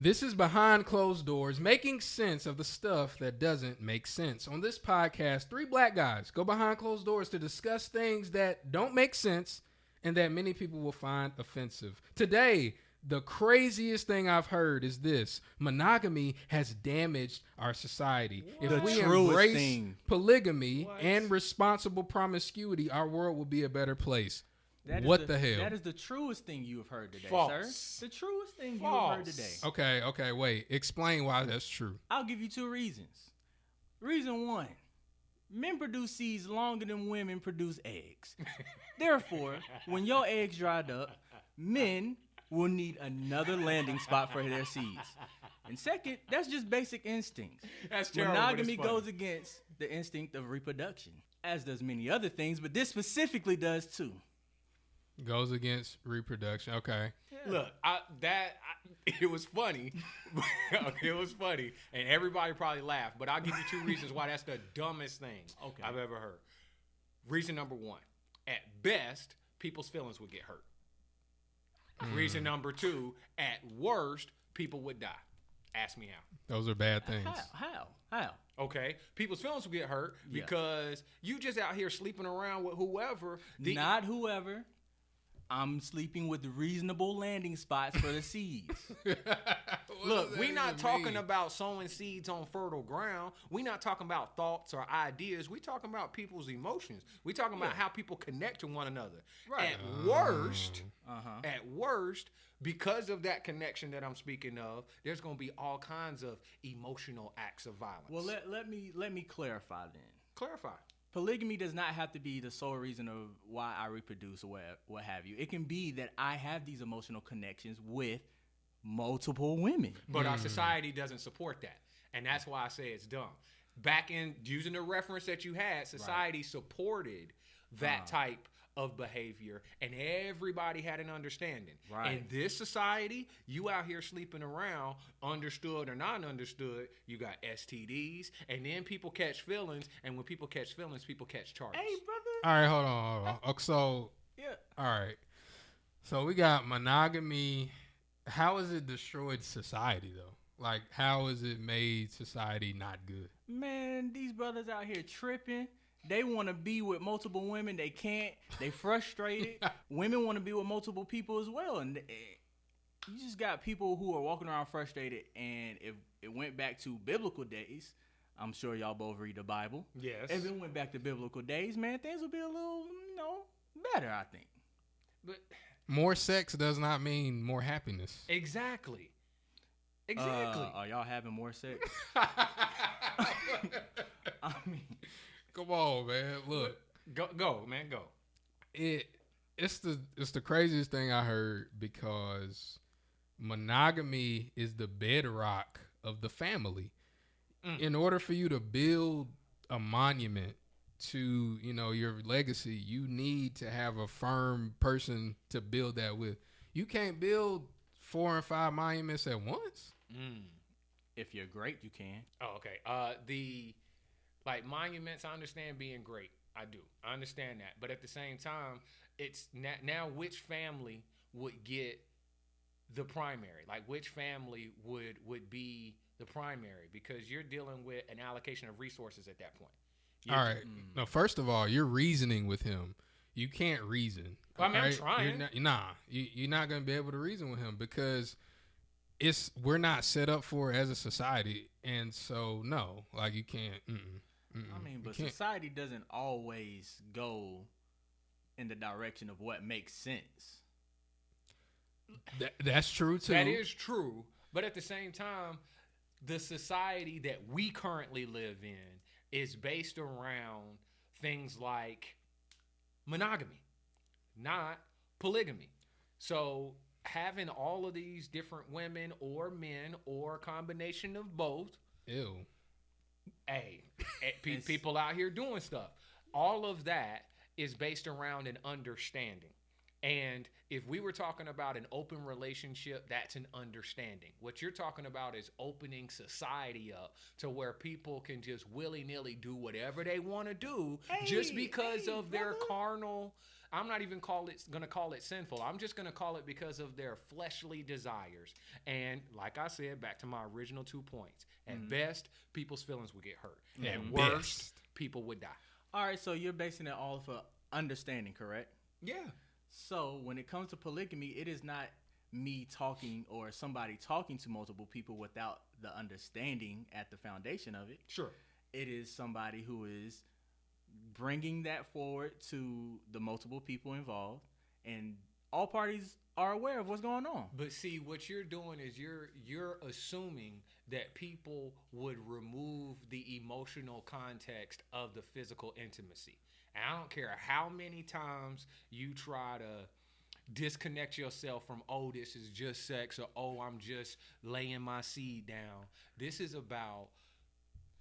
This is Behind Closed Doors, making sense of the stuff that doesn't make sense. On this podcast, three black guys go behind closed doors to discuss things that don't make sense and that many people will find offensive. Today, the craziest thing I've heard is this: monogamy has damaged our society. What? If we The truest embrace thing. polygamy What? and responsible promiscuity, our world will be a better place. That is What the hell? That is the truest thing you have heard today, False. sir. The truest thing you have heard today. Okay, wait. Explain why that's true. I'll give you two reasons. Reason one, men produce seeds longer than women produce eggs. Therefore, when your eggs dried up, men will need another landing spot for their seeds. And second, that's just basic instincts. That's terrible. Monogamy goes against the instinct of reproduction, as does many other things, but this specifically does too. Goes against reproduction. Okay. Look, it was funny. It was funny, and everybody probably laughed. But I'll give you two reasons why that's the dumbest thing I've ever heard. Reason number one: at best, people's feelings would get hurt. Reason number two: at worst, people would die. Ask me how. Those are bad things. How? Okay, people's feelings will get hurt because you just out here sleeping around with whoever. Not whoever. I'm sleeping with reasonable landing spots for the seeds. Look, we're not talking about sowing seeds on fertile ground. We're not talking about thoughts or ideas. We're talking about people's emotions. We're talking about how people connect to one another. Right. At worst, because of that connection that I'm speaking of, there's going to be all kinds of emotional acts of violence. Well, let me clarify then. Clarify. Polygamy does not have to be the sole reason of why I reproduce or what have you. It can be that I have these emotional connections with multiple women. But our society doesn't support that. And that's why I say it's dumb. Back in using the reference that you had, society supported that type of behavior, and everybody had an understanding. Right. In this society, you out here sleeping around, understood or not understood, you got STDs, and then people catch feelings, and when people catch feelings, people catch charges. Hey, brother. All right, hold on. Okay, so, all right. So we got monogamy. How has it destroyed society, though? Like, how has it made society not good? Man, these brothers out here tripping. They want to be with multiple women. They can't. They frustrated. Women want to be with multiple people as well. And you just got people who are walking around frustrated. And if it went back to biblical days, I'm sure y'all both read the Bible. Yes. If it went back to biblical days, man, things would be a little, better, I think. But More sex does not mean more happiness. exactly. Are y'all having more sex? I mean, Come on, man. Look, Go, man, go. it's the craziest thing I heard, because monogamy is the bedrock of the family. In order for you to build a monument to, your legacy, you need to have a firm person to build that with. You can't build 4 and 5 monuments at once. if you're great, you can. Oh, okay. Like monuments, I understand being great. I do. I understand that. But at the same time, it's now which family would get the primary? Like which family would be the primary? Because you're dealing with an allocation of resources at that point. All right. No, first of all, you're reasoning with him. You can't reason. Well, I mean, right? I'm trying. You're not going to be able to reason with him, because we're not set up for it as a society. And so, no, like you can't. I mean, but society doesn't always go in the direction of what makes sense. That's true, too. That is true. But at the same time, the society that we currently live in is based around things like monogamy, not polygamy. So having all of these different women or men or a combination of both. Ew. Hey, people out here doing stuff. All of that is based around an understanding. And if we were talking about an open relationship, that's an understanding. What you're talking about is opening society up to where people can just willy-nilly do whatever they want to do just because of their carnal I'm not even gonna call it sinful. I'm just gonna call it because of their fleshly desires. And like I said, back to my original 2 points. At best, people's feelings would get hurt. At worst, people would die. All right, so you're basing it all for understanding, correct? Yeah. So when it comes to polygamy, it is not me talking or somebody talking to multiple people without the understanding at the foundation of it. Sure. It is somebody who is bringing that forward to the multiple people involved, and all parties are aware of what's going on. But see, what you're doing is you're assuming that people would remove the emotional context of the physical intimacy. And I don't care how many times you try to disconnect yourself from, oh, this is just sex, or oh, I'm just laying my seed down. This is about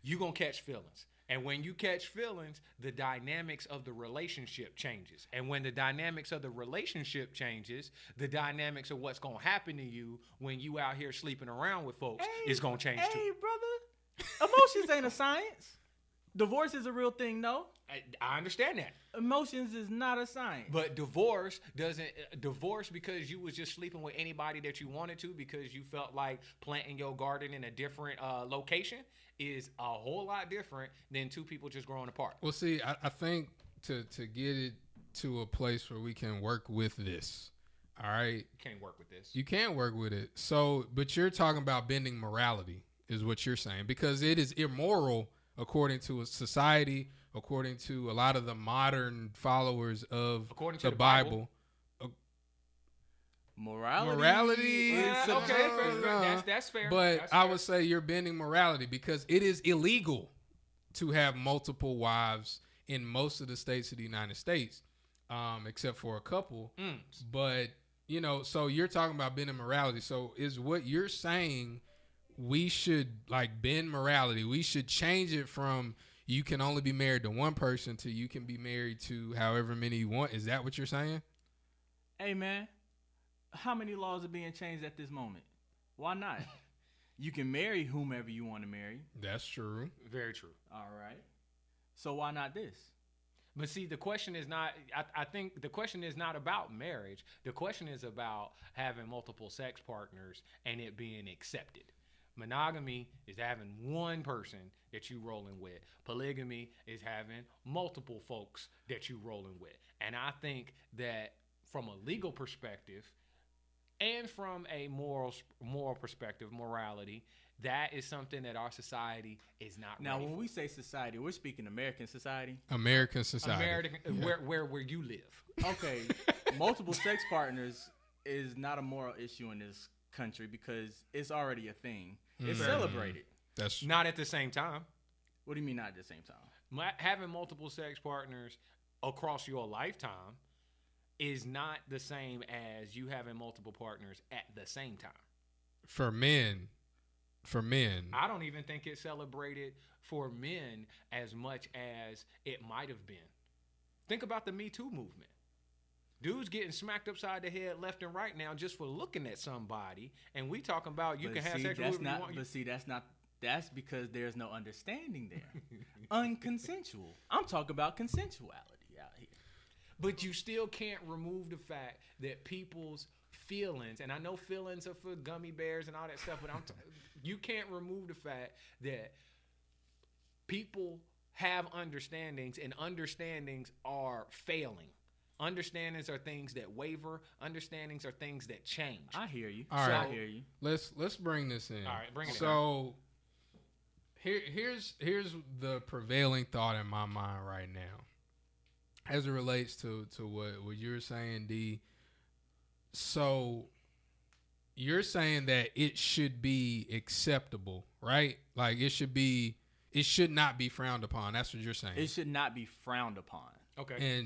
you gonna catch feelings. And when you catch feelings, the dynamics of the relationship changes. And when the dynamics of the relationship changes, the dynamics of what's going to happen to you when you out here sleeping around with folks is going to change too. Hey, brother, emotions ain't a science. Divorce is a real thing, no? I understand that. Emotions is not a science. But divorce because you was just sleeping with anybody that you wanted to because you felt like planting your garden in a different location is a whole lot different than two people just growing apart. Well, see, I think to get it to a place where we can work with this, all right? You can't work with this. You can't work with it. So, but you're talking about bending morality is what you're saying, because it is immoral according to a society, according to a lot of the modern followers of according to the Bible. Morality is subjective. That's fair. But that's I fair. would say you're bending morality because it is illegal to have multiple wives in most of the states of the United States, except for a couple. But, you know, so you're talking about bending morality. So is what you're saying we should, like, bend morality? We should change it from you can only be married to one person to you can be married to however many you want. Is that what you're saying? Hey, man. How many laws are being changed at this moment? Why not? You can marry whomever you want to marry. That's true. Very true. All right. So why not this? But see, the question is not, I think the question is not about marriage. The question is about having multiple sex partners and it being accepted. Monogamy is having one person that you rolling with. Polygamy is having multiple folks that you rolling with. And I think that from a legal perspective, and from a moral perspective, morality, that is something that our society is not now, ready when for. we say society, we're speaking American society. American society. Where you live. Okay. Multiple sex partners is not a moral issue in this country because it's already a thing. It's celebrated. That's Not at the same time. What do you mean not at the same time? Having multiple sex partners across your lifetime is not the same as you having multiple partners at the same time. for men. I don't even think it's celebrated for men as much as it might have been. Think about the Me Too movement. Dudes getting smacked upside the head left and right now just for looking at somebody, and we talking about you can have sex with whoever you want. But see, that's because there's no understanding there. Unconsensual. I'm talking about consensuality out here. But you still can't remove the fact that people's feelings, and I know feelings are for gummy bears and all that stuff, but you can't remove the fact that people have understandings, and understandings are failing. Understandings are things that waver. Understandings are things that change. I hear you. All right. I hear you. Let's bring this in. All right, bring it in. So here's the prevailing thought in my mind right now, as it relates to what you were saying, D. So you're saying that it should be acceptable, right? Like it should not be frowned upon. That's what you're saying. It should not be frowned upon. Okay.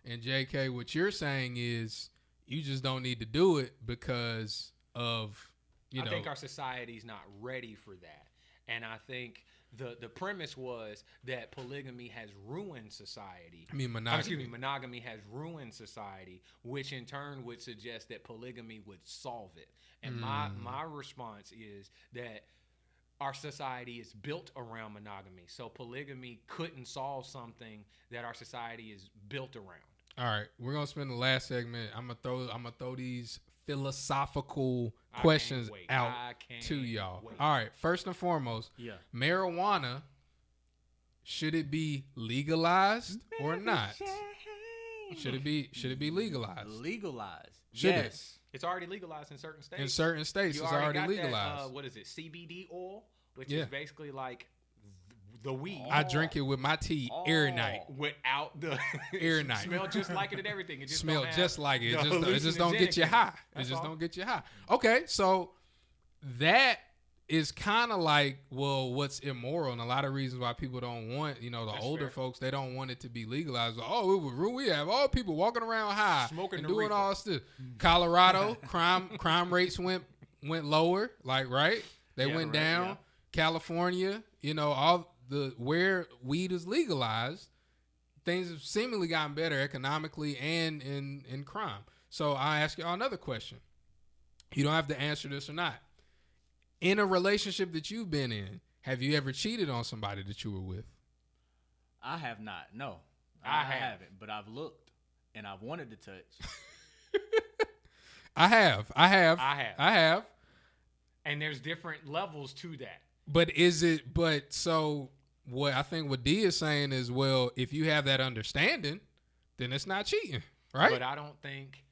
And JK, what you're saying is you just don't need to do it because of, I think our society's not ready for that. And I think the premise was that polygamy has ruined society. Monogamy has ruined society, which in turn would suggest that polygamy would solve it. And my response is that our society is built around monogamy. So polygamy couldn't solve something that our society is built around. All right, we're gonna spend the last segment. I'm gonna throw these philosophical questions out to y'all. Wait. All right, first and foremost, marijuana, should it be legalized or not? Should it be legalized? Legalized. Should yes. It's already legalized in certain states. In certain states, you it's already got legalized. That, what is it? CBD oil, which is basically like the weed. I drink it with my tea every night. Without the every night. Smell just like it and everything. It just smell just like it. It just don't hallucinogenic get you high. That's It just all. don't get you high. Okay, so that is kind of like, well, what's immoral, and a lot of reasons why people don't want, the That's older fair. folks, they don't want it to be legalized. Oh, it was rude. We have all people walking around high, Smoking and the doing reefer. all this. Colorado crime rates went lower, like right? They went right, down. yeah. California, all the where weed is legalized, things have seemingly gotten better economically and in crime. So I ask y'all another question. You don't have to answer this or not. In a relationship that you've been in, have you ever cheated on somebody that you were with? I have not. No, I haven't. But I've looked and I've wanted to touch. I have. And there's different levels to that. So what I think what D is saying is, well, if you have that understanding, then it's not cheating, right? But I don't think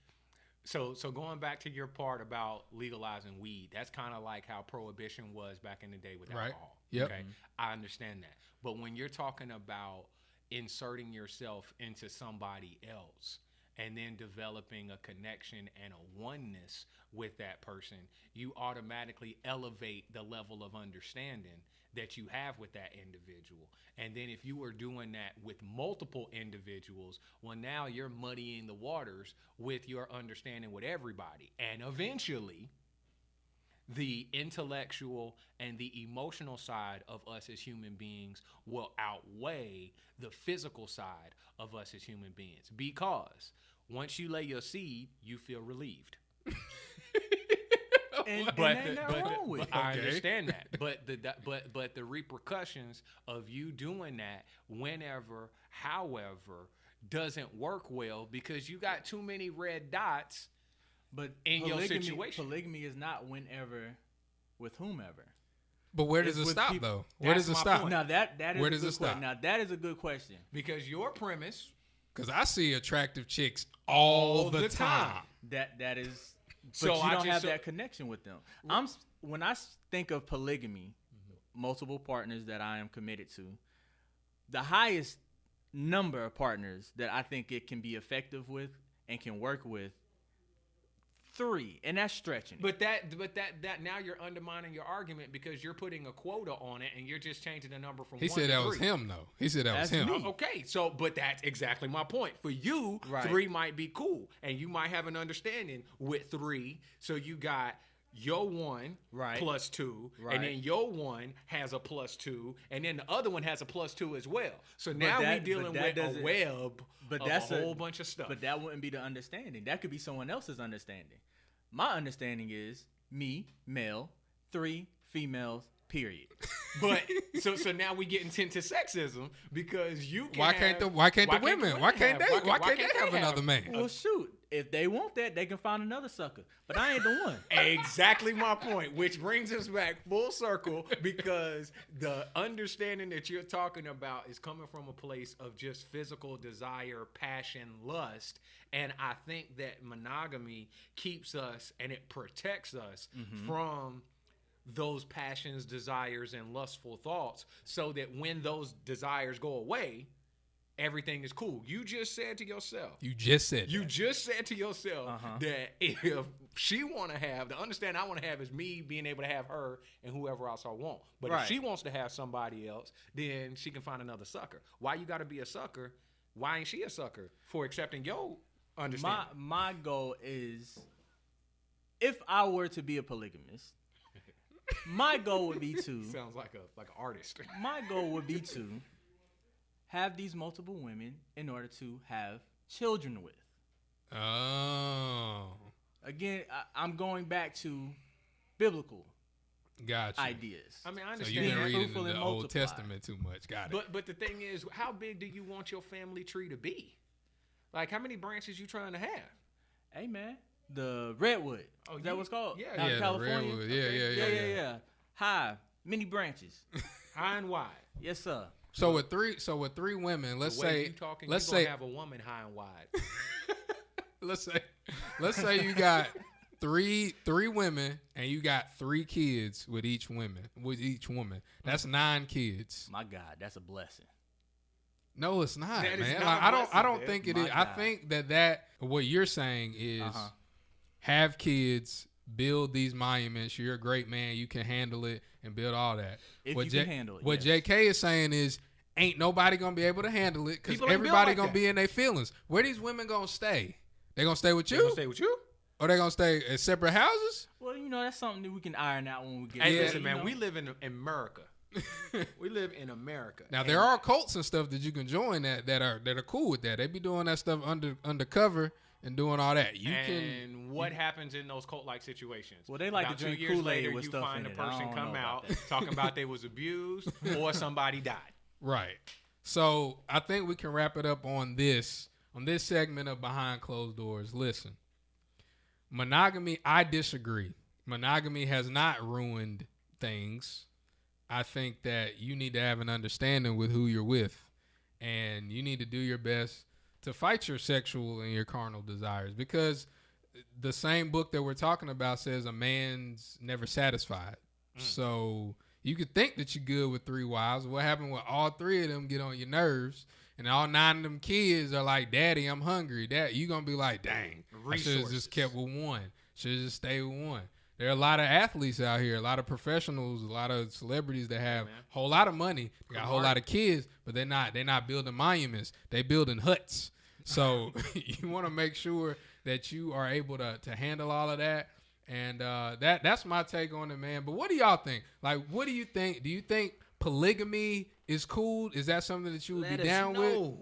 so. So going back to your part about legalizing weed, that's kind of like how prohibition was back in the day with Right. alcohol. Yep. Okay, I understand that. But when you're talking about inserting yourself into somebody else and then developing a connection and a oneness with that person, you automatically elevate the level of understanding that you have with that individual. And then if you were doing that with multiple individuals, well, now you're muddying the waters with your understanding with everybody. And eventually, the intellectual and the emotional side of us as human beings will outweigh the physical side of us as human beings. Because once you lay your seed, you feel relieved. And But ain't nothing wrong with it. I Okay. understand that. But the repercussions of you doing that whenever, however, doesn't work well because you got too many red dots. But in your situation. polygamy is not whenever with whomever. But where does It's it with stop people- though? Where That's does it my stop? point. Now that is Where a does good it stop? Now that is a good question. Because your premise Because I see attractive chicks all the time. That is. But So you I don't just- have so- that connection with them. When I think of polygamy, multiple partners that I am committed to, the highest number of partners that I think it can be effective with and can work with, 3, and that's stretching. But that now you're undermining your argument because you're putting a quota on it and you're just changing the number from He 1 said to that was 3. him though. He said that was That's him. me. Okay, so but that's exactly my point. For you, Right. 3 might be cool, and you might have an understanding with 3. So you got your 1 Right. plus 2, Right. and then your 1 has a plus 2, and then the other one has a plus 2 as well. So now that- we're dealing but that with a doesn't- web But of that's a whole bunch of stuff. But that wouldn't be the understanding. That could be someone else's understanding. My understanding is me, male, 3 females, period. But so now we get into sexism because you can Why can't the women? Why can't they? have- Why can't they have another man? Well, shoot. If they want that, they can find another sucker. But I ain't the one. Exactly my point, which brings us back full circle because the understanding that you're talking about is coming from a place of just physical desire, passion, lust. And I think that monogamy keeps us and it protects us from those passions, desires, and lustful thoughts so that when those desires go away, everything is cool. You just said to yourself, You just said you that. just said to yourself that if she want to have, the understanding I want to have is me being able to have her and whoever else I want. But if Right. she wants to have somebody else, then she can find another sucker. Why you got to be a sucker? Why ain't she a sucker for accepting your understanding? My goal is, if I were to be a polygamist, my goal would be to Sounds like an artist. my goal would be to have these multiple women in order to have children with. Oh, Again, I'm going back to biblical gotcha. ideas. I mean, I So understand. you've been Being reading fruitful the and Old multiply. Testament too much. Got it. But the thing is, how big do you want your family tree to be? Like, how many branches you trying to have? Hey man, the redwood. Oh, is that what's called? Yeah, Out yeah, in the California. redwood. Yeah. High, many branches. High and wide. Yes, sir. So with three women, let's The way say you talking, let's you gonna say have a woman high and wide. let's say you got three women and you got 3 kids with each woman. That's 9 kids. My God, that's a blessing. No, it's not, That is man. not Like, a I blessing, don't man. think it My is. I God. think that what you're saying is have kids, build these monuments. You're a great man. You can handle it and build all that. If what you can handle it. What yes. JK is saying is ain't nobody gonna be able to handle it because People ain't built everybody like gonna that. be in their feelings. Where these women gonna stay? They gonna stay with They you, gonna stay with you? or they gonna stay at separate houses? Well, that's something that we can iron out when we get. Hey, there, listen, man. know? We live in America. We live in America. Now And- there are cults and stuff that you can join that are cool with that. They be doing that stuff undercover and doing all that. And what happens in those cult-like situations? Well, they like About to drink 2 years Kool-Aid later, with you stuff find in a it. I person don't come know out about that. talking about they was abused or somebody died. Right. So I think we can wrap it up on this segment of Behind Closed Doors. Listen, monogamy, I disagree. Monogamy has not ruined things. I think that you need to have an understanding with who you're with, and you need to do your best to fight your sexual and your carnal desires, because the same book that we're talking about says a man's never satisfied. So you could think that you're good with 3 wives. What happened when all 3 of them get on your nerves and all 9 of them kids are like, Daddy, I'm hungry. Dad, you going to be like, dang, I should have Resources. just kept with one. Should have just stayed with one. There are a lot of athletes out here, a lot of professionals, a lot of celebrities that have a whole lot of money, they got a whole lot of kids, but they're not building monuments. They building huts. So you want to make sure that you are able to handle all of that. And that's my take on it, man. But what do y'all think? Like, what do you think? Do you think polygamy is cool? Is that something that you would be down with?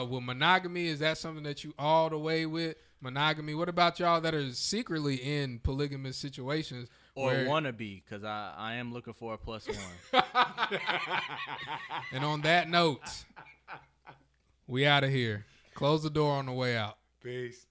With monogamy, is that something that you all the way with? Monogamy. What about y'all that are secretly in polygamous situations? Or wanna be, because I am looking for a +1. And on that note, we out of here. Close the door on the way out. Peace.